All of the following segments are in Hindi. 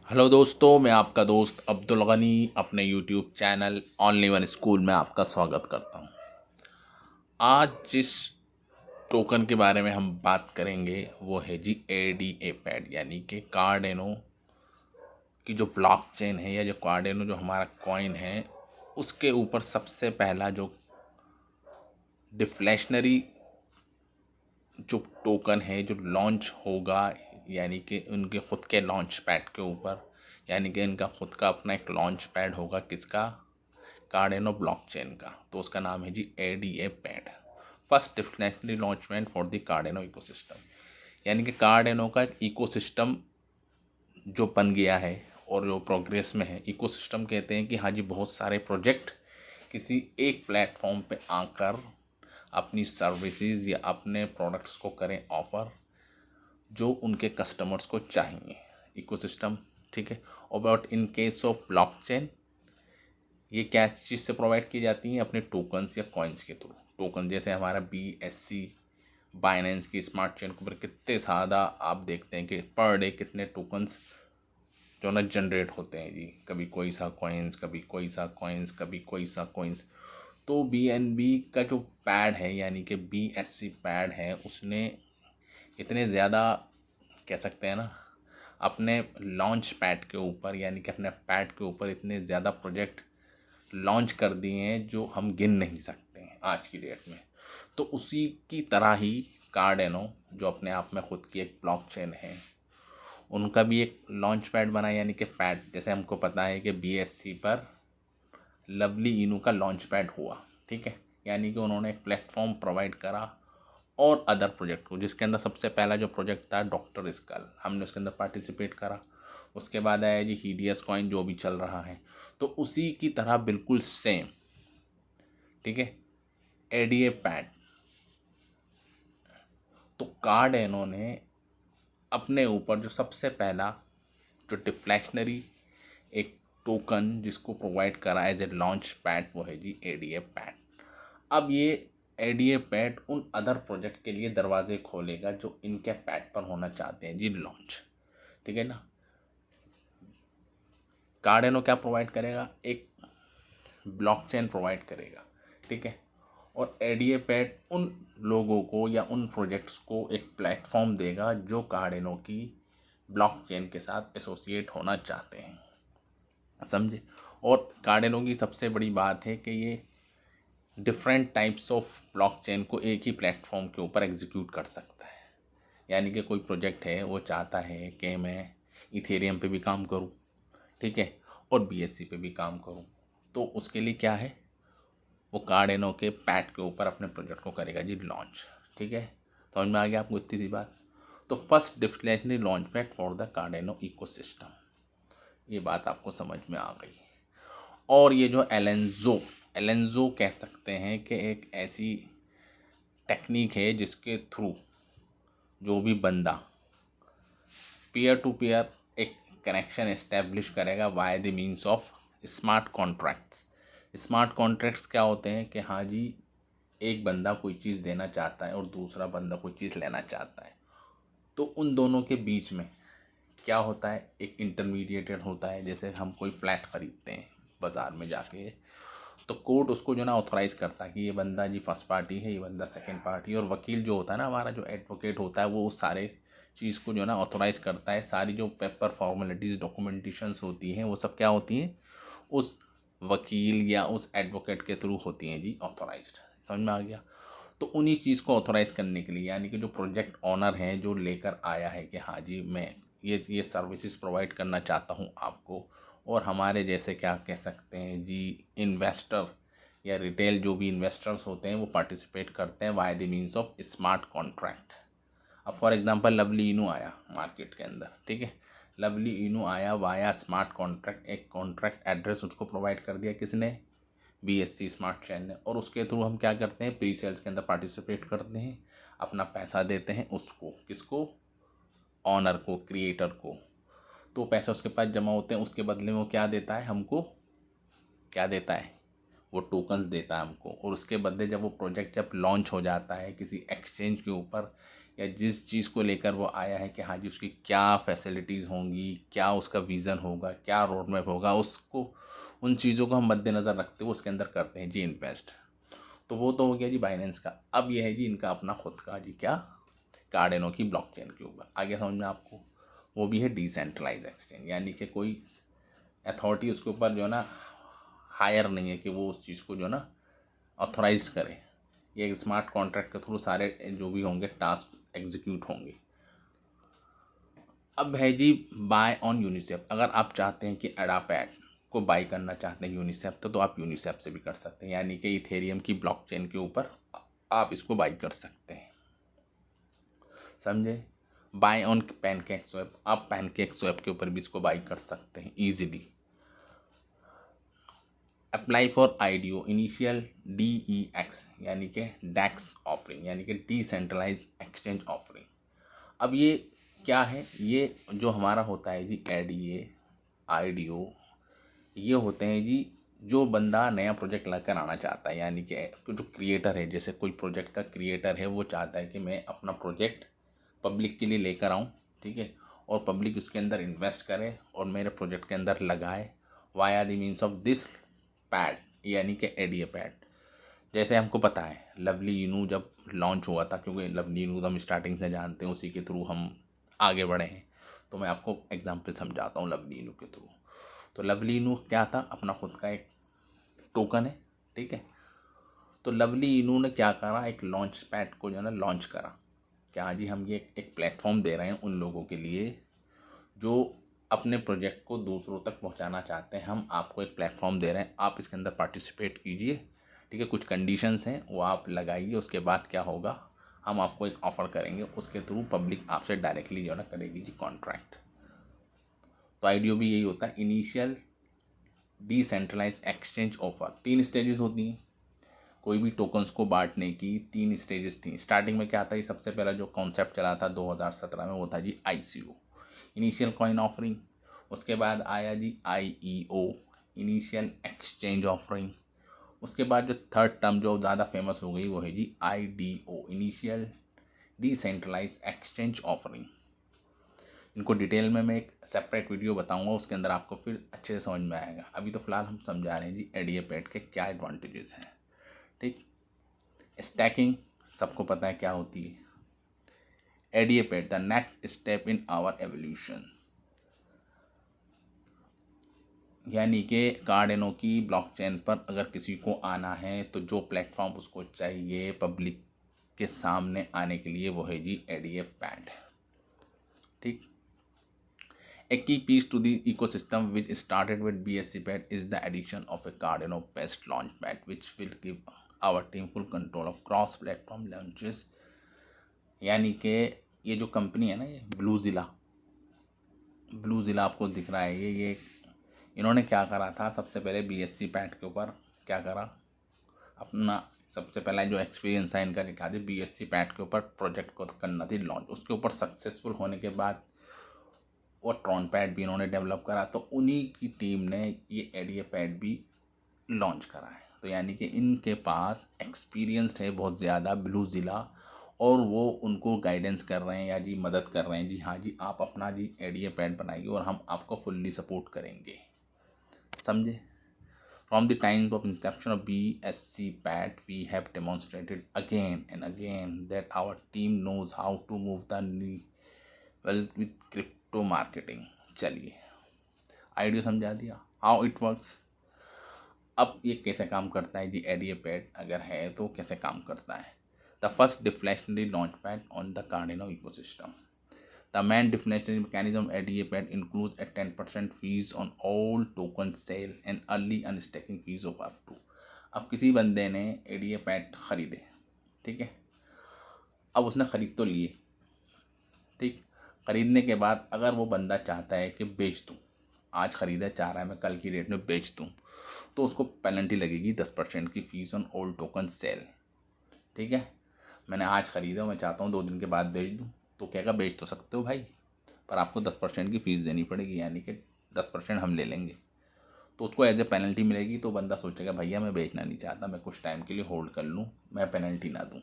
हेलो दोस्तों, मैं आपका दोस्त अब्दुल गनी अपने YouTube channel only one school में आपका स्वागत करता हूं। आज जिस टोकन के बारे में हम बात करेंगे वो है जी एडीए पैड, यानी कि कार्डेनो की जो ब्लॉकचेन है या जो कार्डेनो जो हमारा कॉइन है उसके ऊपर सबसे पहला जो डिफ्लेशनरी जो टोकन है जो लॉन्च होगा, यानी कि उनके ख़ुद के लॉन्च पैड के ऊपर, यानी कि इनका ख़ुद का अपना एक लॉन्च पैड होगा। किसका? कार्डेनो ब्लॉकचेन का। तो उसका नाम है जी ADA pad, first definitely launchment for the Cardano ecosystem. यानी कि कार्डेनो का एक इकोसिस्टम जो बन गया है और जो प्रोग्रेस में है। इकोसिस्टम कहते हैं कि हाँ जी, बहुत सारे प्रोजेक्ट किसी एक प्लेटफॉर्म पे आकर अपनी सर्विसेज या अपने प्रोडक्ट्स को करें ऑफर जो उनके कस्टमर्स को चाहिए। इकोसिस्टम, ठीक है। About in case of blockchain, ये क्या चीज़ से प्रोवाइड की जाती हैं? अपने टोकन्स या कॉइन्स के थ्रू। टोकन जैसे हमारा BSC बाइनेंस की स्मार्ट चेन के ऊपर कितने ज़्यादा आप देखते हैं कि पर डे कितने टोकन्स जो ना जनरेट होते हैं जी। कभी कोई सा कॉइन्स, कभी कोई सा कॉइन्स, कभी कोई सा कॉइन्स। तो BNB का जो पैड है, यानी कि BSC पैड है, उसने इतने ज़्यादा, कह सकते हैं ना, अपने लॉन्च पैड के ऊपर, यानी कि अपने पैड के ऊपर इतने ज़्यादा प्रोजेक्ट लॉन्च कर दिए हैं जो हम गिन नहीं सकते हैं आज की डेट में। तो उसी की तरह ही कार्डेनो जो अपने आप में ख़ुद की एक ब्लॉकचेन है, उनका भी एक लॉन्च पैड बना, यानी कि पैड। जैसे हमको पता है कि BSC पर लवली इनू का लॉन्च पैड हुआ, ठीक है। यानी कि उन्होंने एक प्लेटफॉर्म प्रोवाइड करा और अदर प्रोजेक्ट को, जिसके अंदर सबसे पहला जो प्रोजेक्ट था डॉक्टर स्कल, हमने उसके अंदर पार्टिसिपेट करा। उसके बाद आया जी हीडियस कॉइन जो भी चल रहा है। तो उसी की तरह बिल्कुल सेम, ठीक है, एडीए पैड। तो कार्डेनो ने अपने ऊपर जो सबसे पहला जो डिफ्लेक्शनरी एक टोकन जिसको प्रोवाइड करा एज ए लॉन्च पैड, वो है जी एडीए पैड। अब ये एडीए पैड उन अदर प्रोजेक्ट के लिए दरवाजे खोलेगा जो इनके पैड पर होना चाहते हैं जी लॉन्च, ठीक है ना। कार्डेनो क्या प्रोवाइड करेगा? एक ब्लॉकचेन प्रोवाइड करेगा, ठीक है। और एडीए पैड उन लोगों को या उन प्रोजेक्ट्स को एक प्लेटफॉर्म देगा जो कार्डेनो की ब्लॉकचेन के साथ एसोसिएट होना चाहते हैं, समझे। और कार्डेनो की सबसे बड़ी बात है कि ये डिफरेंट टाइप्स ऑफ ब्लॉकचेन को एक ही प्लेटफॉर्म के ऊपर एग्जीक्यूट कर सकता है। यानी कि कोई प्रोजेक्ट है, वो चाहता है कि मैं इथेरियम पे भी काम करूं, ठीक है, और BSC पे भी काम करूं, तो उसके लिए क्या है, वो कार्डेनो के पैड के ऊपर अपने प्रोजेक्ट को करेगा जी लॉन्च, ठीक है। समझ में आ गया आपको इतनी सी बात? तो first definitely launch pad for the Cardano ecosystem, ये बात आपको समझ में आ गई। और ये जो एलेंजो कह सकते हैं कि एक ऐसी टेक्निक है जिसके थ्रू जो भी बंदा पीयर टू पीयर एक कनेक्शन इस्टेब्लिश करेगा why the means of smart contracts. Smart contracts क्या होते हैं कि हाँ जी, एक बंदा कोई चीज़ देना चाहता है और दूसरा बंदा कोई चीज़ लेना चाहता है। तो उन दोनों के बीच में क्या होता है, एक इंटरमीडिएटर होता है। जैसे हम कोई फ्लैट ख़रीदते हैं बाज़ार में जाके, तो कोर्ट उसको जो ना ऑथराइज़ करता है कि ये बंदा जी फर्स्ट पार्टी है, ये बंदा सेकंड पार्टी है। और वकील जो होता है ना, हमारा जो एडवोकेट होता है, वो उस सारे चीज़ को जो ना ऑथराइज़ करता है। सारी जो पेपर फॉर्मेलिटीज़ डॉक्यूमेंटेशंस होती हैं, वो सब क्या होती हैं, उस वकील या उस एडवोकेट के थ्रू होती हैं जी ऑथराइज्ड। समझ में आ गया? तो उन्हीं चीज़ को ऑथराइज़ करने के लिए, यानी कि जो प्रोजेक्ट ऑनर हैं, जो लेकर आया है कि हाँ जी मैं ये सर्विसेज प्रोवाइड करना चाहता हूँ आपको, और हमारे जैसे क्या कह सकते हैं जी इन्वेस्टर या रिटेल जो भी इन्वेस्टर्स होते हैं, वो पार्टिसिपेट करते हैं by the means of smart contract. अब फॉर एग्जांपल लवली इनू आया मार्केट के अंदर, ठीक है। लवली इनू आया वाया स्मार्ट कॉन्ट्रैक्ट, एक कॉन्ट्रैक्ट एड्रेस उसको प्रोवाइड कर दिया किसने? BSC स्मार्ट चेन ने। और उसके थ्रू हम क्या करते हैं, प्री सेल्स के अंदर पार्टिसिपेट करते हैं, अपना पैसा देते हैं उसको, किसको? ऑनर को, क्रिएटर को। तो पैसे उसके पास जमा होते हैं, उसके बदले में वो क्या देता है हमको? क्या देता है? वो टोकन्स देता है हमको। और उसके बदले जब वो प्रोजेक्ट जब लॉन्च हो जाता है किसी एक्सचेंज के ऊपर या जिस चीज़ को लेकर वो आया है कि हाँ जी उसकी क्या फैसिलिटीज़ होंगी, क्या उसका विज़न होगा, क्या रोड मैप होगा, उसको उन चीज़ों को हम मद्देनज़र रखते हुए उसके अंदर करते हैं जी इन्वेस्ट। तो वो तो हो गया जी बाइनेंस का। अब ये है जी इनका अपना खुद का जी क्या, कार्डेनो की ब्लॉकचेन के ऊपर। आगे समझ में आपको, वो भी है डिसेंट्रलाइज एक्सचेंज, यानी कि कोई अथॉरिटी उसके ऊपर जो है ना हायर नहीं है कि वो उस चीज़ को जो है ना ऑथोराइज करे। ये एक स्मार्ट कॉन्ट्रैक्ट के थ्रू सारे जो भी होंगे टास्क एग्जीक्यूट होंगे। अब है जी बाय ऑन यूनिसेफ। अगर आप चाहते हैं कि एडापैड को बाई करना चाहते हैं यूनिसेफ तो आप यूनिसेफ से भी कर सकते हैं, यानी कि इथेरियम की ब्लॉकचेन के ऊपर आप इसको बाई कर सकते हैं। समझे? बाय ऑन पैनकेक स्वैप, आप पैनकेक स्वैप के ऊपर भी इसको बाई कर सकते हैं easily. Apply for IDO initial DEX, यानी कि डैक्स ऑफरिंग, यानी कि डिसेंट्रलाइज एक्सचेंज ऑफरिंग। अब ये क्या है? ये जो हमारा होता है जी ADA IDO, ये होते हैं जी जो बंदा नया प्रोजेक्ट लेकर आना चाहता है, यानी कि जो क्रिएटर है, जैसे कोई प्रोजेक्ट का क्रिएटर है, वो चाहता है कि मैं अपना प्रोजेक्ट पब्लिक के लिए लेकर आऊँ, ठीक है, और पब्लिक उसके अंदर इन्वेस्ट करे और मेरे प्रोजेक्ट के अंदर लगाए via the means of this pad, यानी कि ADA पैड। जैसे हमको पता है लवली इनू जब लॉन्च हुआ था, क्योंकि लवली इनू तो हम स्टार्टिंग से जानते हैं, उसी के थ्रू हम आगे बढ़े हैं, तो मैं आपको एग्जांपल समझाता हूँ लवली इनू के थ्रू। तो लवली इनू क्या था? अपना खुद का एक टोकन है, ठीक है। तो लवली इनू ने क्या करा, एक लॉन्च पैड को जो है ना लॉन्च करा। क्या जी हम ये एक प्लेटफॉर्म दे रहे हैं उन लोगों के लिए जो अपने प्रोजेक्ट को दूसरों तक पहुंचाना चाहते हैं। हम आपको एक प्लेटफॉर्म दे रहे हैं, आप इसके अंदर पार्टिसिपेट कीजिए, ठीक है। कुछ कंडीशंस हैं वो आप लगाइए, उसके बाद क्या होगा, हम आपको एक ऑफ़र करेंगे, उसके थ्रू पब्लिक आपसे डायरेक्टली जो है ना करेगी जी कॉन्ट्रैक्ट। तो आईडीओ भी यही होता है, initial decentralise exchange offer. 3 stages होती हैं कोई भी टोकन्स को बांटने की, 3 स्टेजेस थी। स्टार्टिंग में क्या था, ये सबसे पहला जो कॉन्सेप्ट चला था 2017 में, वो था जी ICO, इनिशियल कॉइन ऑफरिंग। उसके बाद आया जी IEO, इनिशियल एक्सचेंज ऑफरिंग। उसके बाद जो थर्ड टर्म जो ज़्यादा फेमस हो गई वो है जी IDO, initial decentralise exchange offering. इनको डिटेल में मैं एक सेपरेट वीडियो बताऊंगा, उसके अंदर आपको फिर अच्छे से समझ में आएगा। अभी तो फिलहाल हम समझा रहे हैं जी ADA पैड के क्या एडवांटेजेस हैं, ठीक। स्टैकिंग सबको पता है क्या होती है। ADA pad the next step in our evolution, यानी कि कार्डेनो की ब्लॉकचेन पर अगर किसी को आना है तो जो प्लेटफॉर्म उसको चाहिए पब्लिक के सामने आने के लिए, वो है जी ADA पैड, ठीक। A key piece to the ecosystem which started with BSC pad is the addition of a Cardano based launchpad, which will give our team full control of cross platform launches। यानी कि ये जो कंपनी है ना, ये ब्लू ज़िला आपको दिख रहा है, ये इन्होंने क्या करा था, सबसे पहले BSC पैड के ऊपर क्या करा, अपना सबसे पहला जो एक्सपीरियंस था इनका दिखा दी। BSC पैड के ऊपर प्रोजेक्ट को करना थी लॉन्च, उसके ऊपर सक्सेसफुल होने के बाद और ट्रॉन पैड भी इन्होंने डेवलप करा, तो उन्हीं की टीम ने ये ADA पैड भी लॉन्च करा है। तो यानी कि इनके पास एक्सपीरियंस्ड है बहुत ज़्यादा ब्लू ज़िला, और वो उनको गाइडेंस कर रहे हैं या जी मदद कर रहे हैं जी, हाँ जी आप अपना जी ADA पैड बनाइए और हम आपको फुल्ली सपोर्ट करेंगे। समझे? From the times of inception of BSC pad we have demonstrated again and again that our team knows how to move the well with crypto marketing. चलिए आइडिया समझा दिया, हाउ इट वर्क्स। अब ये कैसे काम करता है जी ADA पैड अगर है तो कैसे काम करता है। The first deflationary launch pad on the Cardano ecosystem. The main deflationary mechanism ADA pad includes a 10% fees on all token sale and early unstaking fees of up to. अब किसी बंदे ने ADA पैड खरीदे, ठीक है, अब उसने ख़रीद तो लिए, ठीक। ख़रीदने के बाद अगर वो बंदा चाहता है कि बेच दूँ, आज ख़रीदा चाह रहा है मैं कल की डेट में बेच दूँ, तो उसको पेनल्टी लगेगी 10% की fees on old token sale, ठीक है। मैंने आज ख़रीदा, मैं चाहता हूँ 2 दिन के बाद बेच दूँ, तो कहेगा बेच तो सकते हो भाई, पर आपको 10% की फ़ीस देनी पड़ेगी, यानी कि 10% हम ले लेंगे। तो उसको एज ए पेनल्टी मिलेगी, तो बंदा सोचेगा भैया मैं बेचना नहीं चाहता, मैं कुछ टाइम के लिए होल्ड कर लूँ, मैं पेनल्टी ना दूँ,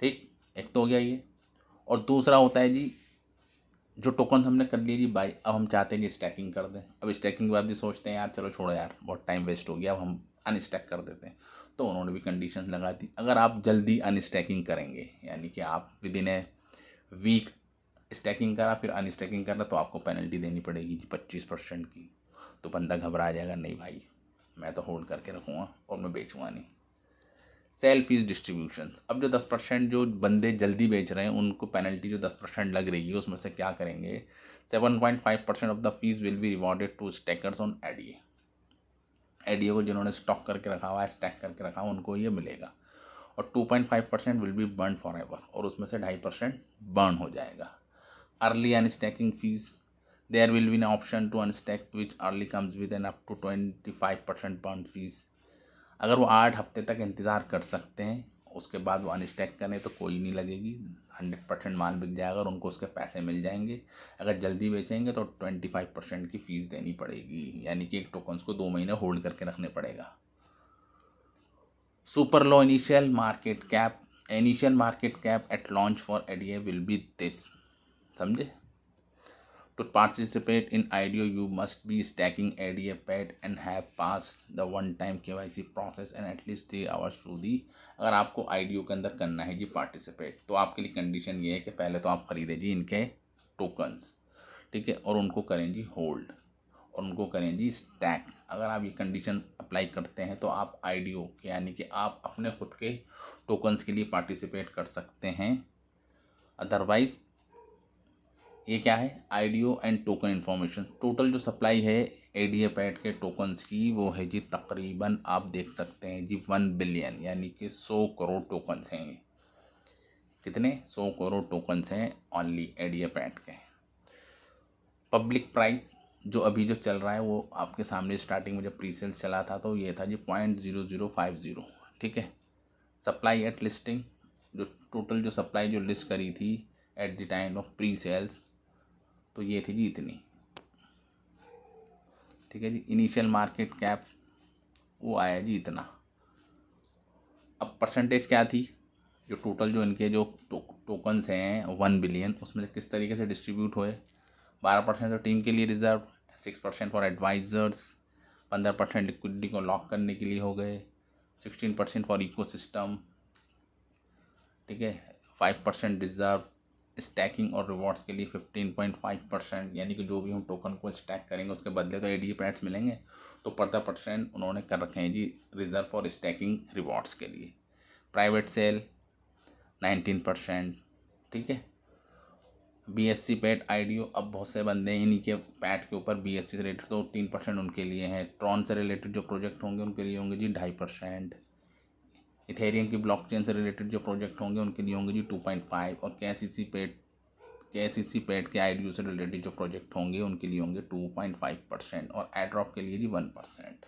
ठीक। एक तो हो गया ये। और दूसरा होता है जी, जो टोकन हमने कर लिए जी बाई, अब हम चाहते हैं जी स्टैकिंग कर दें। अब स्टैकिंग के बाद भी सोचते हैं यार चलो छोड़ो यार, बहुत टाइम वेस्ट हो गया, अब हम अनस्टैक कर देते हैं। तो उन्होंने भी कंडीशन लगा दी, अगर आप जल्दी अनस्टैकिंग करेंगे, यानी कि आप within a week staking करा फिर अनस्टैकिंग करा, तो आपको पेनल्टी देनी पड़ेगी जी 25% की। तो बंदा घबरा जाएगा, नहीं भाई मैं तो होल्ड करके रखूँगा और मैं बेचूँगा नहीं। सेल फीस डिस्ट्रीब्यूशन, अब जो 10% जो बंदे जल्दी बेच रहे हैं उनको पेनल्टी जो 10% लग रही है उसमें से क्या करेंगे, 7.5% of the fees will be rewarded to stakers on ADA. ADA को जिन्होंने स्टॉक करके रखा हुआ है, स्टैक करके रखा हुआ, उनको ये मिलेगा। और 2.5% will be burn forever, और उसमें से 2.5% बर्न हो जाएगा। Early unstaking fees, there will be an option to unstake which early comes with an up to 25% burn fees. अगर वो 8 हफ्ते तक इंतज़ार कर सकते हैं, उसके बाद वो अनस्टैक करें तो कोई नहीं लगेगी, 100% माल बिक जाएगा और उनको उसके पैसे मिल जाएंगे। अगर जल्दी बेचेंगे तो 25% की फ़ीस देनी पड़ेगी, यानी कि एक टोकन्स को 2 महीने होल्ड करके रखने पड़ेगा। Super low initial market cap, initial market cap at launch for ADA will be this, समझे। To participate in IDO, you must be stacking ADA pad and have passed the one-time KYC process and at least 3 hours through the। अगर आपको IDO के अंदर करना है जी पार्टिसिपेट, तो आपके लिए कंडीशन ये है कि पहले तो आप खरीदें जी इनके टोकन्स, ठीक है, और उनको करें जी होल्ड और उनको करें जी स्टैक। अगर आप ये कंडीशन अप्लाई करते हैं तो आप IDO यानी कि आप अपने खुद के टोकन्स के लिए पार्टिसिपेट कर सकते हैं। अदरवाइज़ ये क्या है, IDO and token information, total जो सप्लाई है एडीए पैड के टोकन्स की वो है जी तकरीबन आप देख सकते हैं जी 1 बिलियन, यानी कि 100 करोड़ टोकन्स हैं। कितने, 100 करोड़ टोकन्स हैं ओनली एडीए पैड के। पब्लिक प्राइस जो अभी जो चल रहा है वो आपके सामने स्टार्टिंग में जब प्री सेल्स चला था तो ये था जी 0.0050, ठीक है। सप्लाई एट लिस्टिंग, जो टोटल जो सप्लाई जो लिस्ट करी थी at the time of pre sales, तो ये थी जी इतनी, ठीक है जी। इनिशियल मार्केट कैप वो आया जी इतना। अब परसेंटेज क्या थी, जो टोटल जो इनके जो टोकन्स हैं 1 बिलियन, उसमें से किस तरीके से डिस्ट्रीब्यूट हुए। 12% तो टीम के लिए रिजर्व, 6% फॉर एडवाइजर्स, 15% लिक्विडिटी को लॉक करने के लिए हो गए, 16% फॉर इकोसिस्टम, ठीक है, 5% रिजर्व स्टैकिंग और रिवॉर्ड्स के लिए, 15.5%, यानी कि जो भी हम टोकन को स्टैक करेंगे उसके बदले तो एडीए पैड्स मिलेंगे, तो 15% उन्होंने कर रखे हैं जी रिजर्व और स्टैकिंग रिवॉर्ड्स के लिए। प्राइवेट सेल 19%, ठीक है। बीएससी पैड आईडीओ, अब बहुत से बंदे इन्हीं के पैड के ऊपर बीएससी से रिलेटेड, तो 3% उनके लिए हैं। ट्रॉन से रिलेटेड जो प्रोजेक्ट होंगे उनके लिए होंगे जी 2.5%। इथेरियम की ब्लॉकचेन से रिलेटेड जो प्रोजेक्ट होंगे उनके लिए होंगे जी 2.5, और केसीसी पेड के आईडीओ से रिलेटेड जो प्रोजेक्ट होंगे उनके लिए होंगे 2.5%, और एड्रॉप के लिए जी 1%,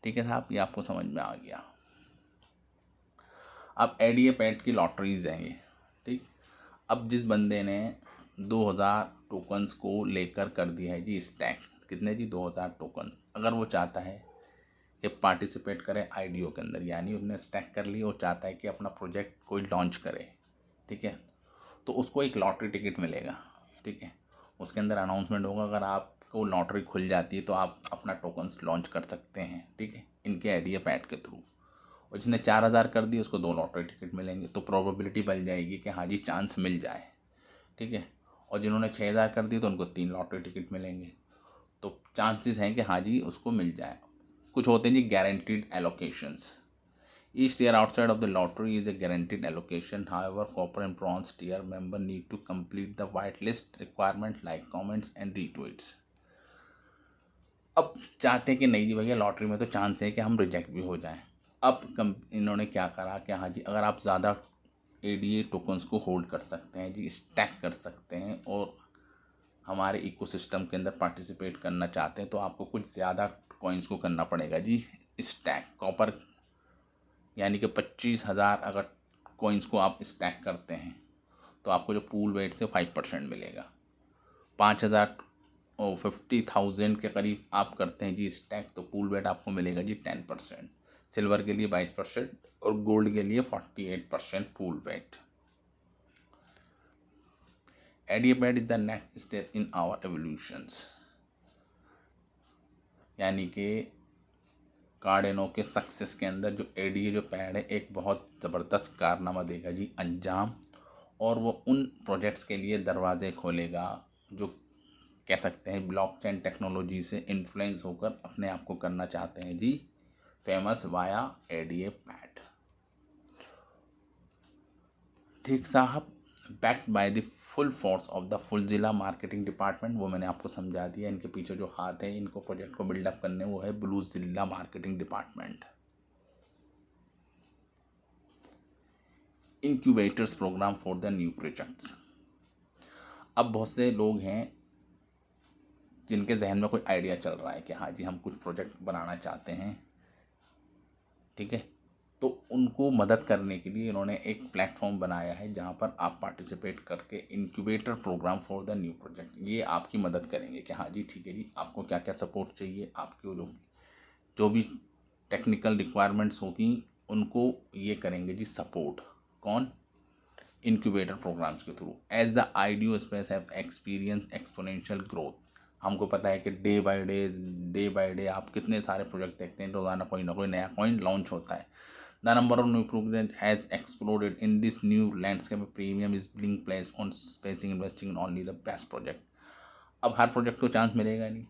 ठीक है साहब, ये आपको समझ में आ गया। अब एडीए पैड की लॉटरीज हैं ये, ठीक। अब जिस बंदे ने 2000 टोकन्स को लेकर कर दिया है जी स्टैक, कितने जी 2000 टोकन, अगर वो चाहता है कि पार्टिसिपेट करे आईडीओ के अंदर, यानी उसने स्टैक कर ली और चाहता है कि अपना प्रोजेक्ट कोई लॉन्च करे, ठीक है, तो उसको एक लॉटरी टिकट मिलेगा, ठीक है। उसके अंदर अनाउंसमेंट होगा, अगर आपको लॉटरी खुल जाती है तो आप अपना टोकन्स लॉन्च कर सकते हैं, ठीक है, इनके आईडीए पैड के थ्रू। और जिसने 4000 कर दी उसको 2 लॉटरी टिकट मिलेंगे, तो प्रोबेबिलिटी बढ़ जाएगी कि हाँ जी चांस मिल जाए, ठीक है। और जिन्होंने 6000 कर दी तो उनको 3 लॉटरी टिकट मिलेंगे, तो चांसेस हैं कि हाँ जी उसको मिल जाए। कुछ होते हैं जी guaranteed allocations, each tier outside of the lottery is a guaranteed allocation. However, copper and bronze tier member need to complete the whitelist requirement like comments and retweets. अब चाहते हैं कि नहीं जी भैया लॉटरी में तो चांस है कि हम रिजेक्ट भी हो जाएं। अब इन्होंने क्या करा कि हाँ जी अगर आप ज़्यादा एडीए टोकन्स को होल्ड कर सकते हैं जी, स्टैक कर सकते हैं और हमारे इकोसिस्टम के अंदर पार्टिसिपेट करना चाहते हैं, तो आपको कुछ ज़्यादा कॉइन्स को करना पड़ेगा जी स्टैक। कॉपर यानी कि 25,000 अगर कॉइन्स को आप स्टैक करते हैं तो आपको जो पूल वेट से 5% मिलेगा। 5,000 और 50,000 के करीब आप करते हैं जी स्टैक, तो पूल वेट आपको मिलेगा जी 10%। सिल्वर के लिए 22% और गोल्ड के लिए 48% pool weight. ADA pad is the next step in our evolutions, यानी कि कार्डेनो के सक्सेस के अंदर जो एडीए जो पैड है एक बहुत ज़बरदस्त कारनामा देगा जी अंजाम, और वो उन प्रोजेक्ट्स के लिए दरवाजे खोलेगा जो कह सकते हैं ब्लॉकचेन टेक्नोलॉजी से इन्फ्लुएंस होकर अपने आप को करना चाहते हैं जी फेमस वाया एडीए पैड। ठीक साहब, backed by the full force of the Bluzilla marketing department, वो मैंने आपको समझा दिया। इनके पीछे जो हाथ है इनको प्रोजेक्ट को बिल्डअप करने, वो है Bluzilla marketing department. Incubators program for the new projects. अब बहुत से लोग हैं जिनके जहन में कोई आइडिया चल रहा है कि हाँ जी हम कुछ प्रोजेक्ट बनाना चाहते हैं, ठीक है, तो उनको मदद करने के लिए इन्होंने एक प्लेटफॉर्म बनाया है जहाँ पर आप पार्टिसिपेट करके incubator program for the new project, ये आपकी मदद करेंगे कि हाँ जी ठीक है जी आपको क्या क्या सपोर्ट चाहिए, आपको जो भी टेक्निकल रिक्वायरमेंट्स होगी उनको ये करेंगे जी सपोर्ट। कौन? इंक्यूबेटर प्रोग्राम्स के through. As the IDO space have experience exponential growth, हमको पता है कि डे बाय डे आप कितने सारे प्रोजेक्ट देखते हैं, रोज़ाना कोई ना कोई नया कॉइन लॉन्च होता है। The number of new project has exploded in this new landscape, premium is being place on spacing investing in only the best project. अब हर प्रोजेक्ट को चांस मिलेगा नहीं,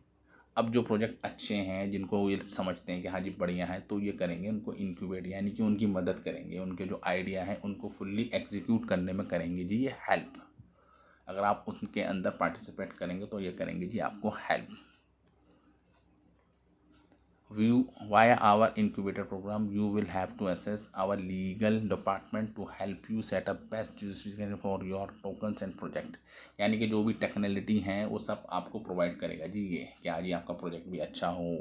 अब जो प्रोजेक्ट अच्छे हैं जिनको ये समझते हैं कि हाँ जी बढ़िया है तो ये करेंगे, उनको इंक्यूबेट यानी कि उनकी मदद करेंगे, उनके जो आइडिया है उनको फुल्ली एग्जीक्यूट करने में करेंगे जी ये हेल्प। अगर आप उनके अंदर पार्टिसिपेट करेंगे तो ये करेंगे जी आपको help. Via our incubator program, you will have to assess our legal department to help you set up best jurisdiction for your tokens and project। यानी कि जो भी टेक्निकलिटी हैं वो सब आपको प्रोवाइड करेगा जी ये कि हाँ जी आपका प्रोजेक्ट भी अच्छा हो,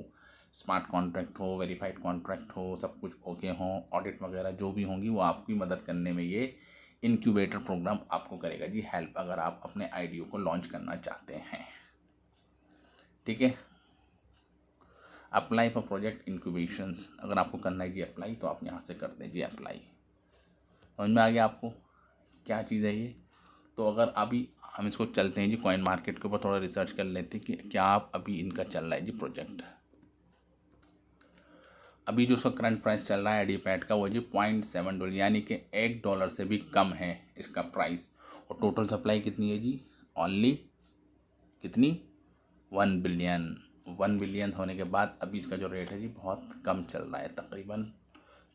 स्मार्ट कॉन्ट्रैक्ट हो, वेरीफाइड कॉन्ट्रैक्ट हो, सब कुछ ओके हो, ऑडिट वगैरह जो भी होंगी वो आपकी मदद करने में ये इनक्यूबेटर प्रोग्राम आपको करेगा जी हेल्प, अगर आप अपने आइडिया को लॉन्च करना चाहते हैं। ठीक है, अप्लाई फॉर प्रोजेक्ट इंक्यूबेशंस, अगर आपको करना है जी अप्लाई तो आप यहाँ से कर दें जी अप्लाई। समझ में आ गया आपको क्या चीज़ है ये? तो अगर अभी हम इसको चलते हैं जी कॉइन मार्केट के ऊपर थोड़ा रिसर्च कर लेते हैं कि क्या आप अभी इनका चल रहा है जी प्रोजेक्ट। अभी जो उसका करंट प्राइस चल रहा है एडीपैड का वो जी $0.7, यानी कि $1 से भी कम है इसका प्राइस। और टोटल सप्लाई कितनी है जी? ओनली कितनी? 1 बिलियन। 1 बिलियन होने के बाद अभी इसका जो रेट है जी बहुत कम चल रहा है, तकरीबन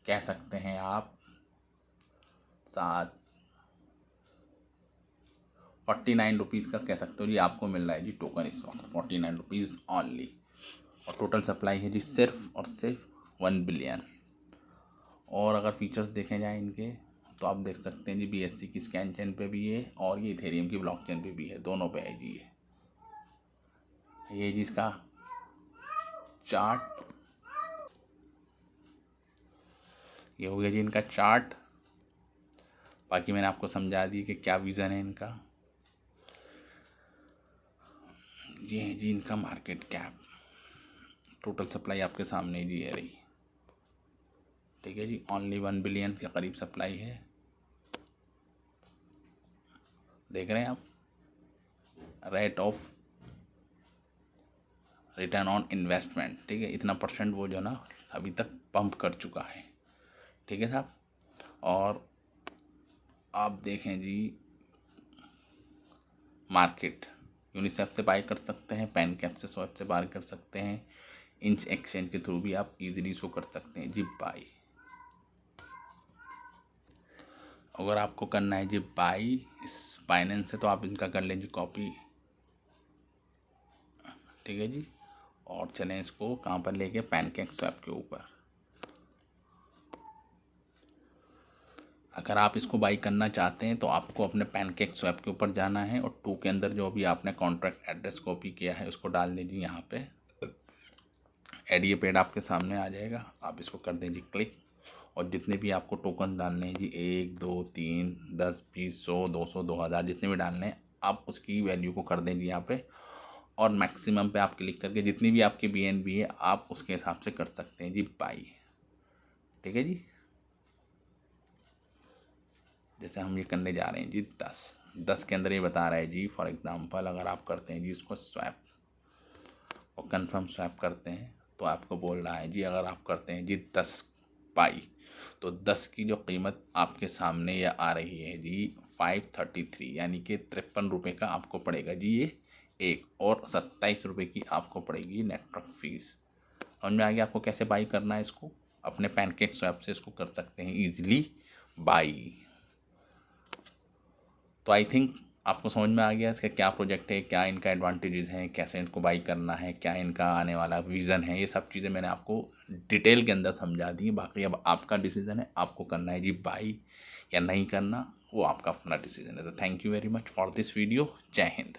कह सकते हैं आप 49 रुपीज़ का कह सकते हो जी आपको मिल रहा है जी टोकन इस वक्त 49 रुपीज़ ऑनली। और टोटल सप्लाई है जी सिर्फ और सिर्फ 1 बिलियन। और अगर फीचर्स देखे जाएँ इनके तो आप देख सकते हैं जी BSC की स्कैन चेन पे भी है और ये इथेरियम की ब्लॉकचेन पे भी है, दोनों पे है जी ये जी इसका चार्ट, ये हो गया जी इनका चार्ट। बाकी मैंने आपको समझा दी कि क्या विज़न है इनका। ये है जी इनका मार्केट कैप, टोटल सप्लाई आपके सामने जी है रही। ठीक है जी, ओनली 1 बिलियन के करीब सप्लाई है, देख रहे हैं आप। Rate of return on investment, ठीक है, इतना परसेंट वो जो ना अभी तक पंप कर चुका है। ठीक है साहब, और आप देखें जी मार्केट यूनिसेफ से बाय कर सकते हैं, पैन कैप से स्वैप से बाय कर सकते हैं, इंच एक्सचेंज के थ्रू भी आप इजीली इसको कर सकते हैं जी बाई। अगर आपको करना है जी बाई इस बाइनेंस से तो आप इनका कर लें जी कॉपी। ठीक है जी, और चलें इसको कहाँ पर लेके, पैनकेक स्वैप के ऊपर। अगर आप इसको बाई करना चाहते हैं तो आपको अपने पैनकेक स्वैप के ऊपर जाना है और 2 के अंदर जो भी आपने कॉन्ट्रैक्ट एड्रेस कॉपी किया है उसको डाल दीजिए यहाँ पे। एडीए पेड आपके सामने आ जाएगा, आप इसको कर दें जी क्लिक। और जितने भी आपको टोकन डालने हैं जी 1 2 3 10 20 100 200 2000 जितने भी डालने हैं आप उसकी वैल्यू को कर दें जी यहाँ पे, और मैक्सिमम पे आप क्लिक करके जितनी भी आपकी BNB है आप उसके हिसाब से कर सकते हैं जी बाई। ठीक है जी, जैसे हम ये करने जा रहे हैं जी 10, 10 के अंदर ये बता रहा है जी, फॉर एग्जांपल अगर आप करते हैं जी इसको स्वैप और कंफर्म स्वैप करते हैं तो आपको बोल रहा है जी, अगर आप करते हैं जी 10 पाई तो 10 की जो कीमत आपके सामने ये आ रही है जी 533, यानी कि 53 रुपये का आपको पड़ेगा जी ये एक, और 27 रुपये की आपको पड़ेगी नेटवर्क फीस। समझ में आ गया आपको कैसे बाई करना है इसको? अपने पैनकेक स्वैप से इसको कर सकते हैं ईजिली बाई। तो आई थिंक आपको समझ में आ गया इसका क्या प्रोजेक्ट है, क्या इनका एडवांटेजेस हैं, कैसे इनको बाई करना है, क्या इनका आने वाला विज़न है। ये सब चीज़ें मैंने आपको डिटेल के अंदर समझा दी। बाकी अब आपका डिसीजन है, आपको करना है जी बाई या नहीं करना, वो आपका अपना डिसीजन है। तो thank you very much for this video. जय हिंद।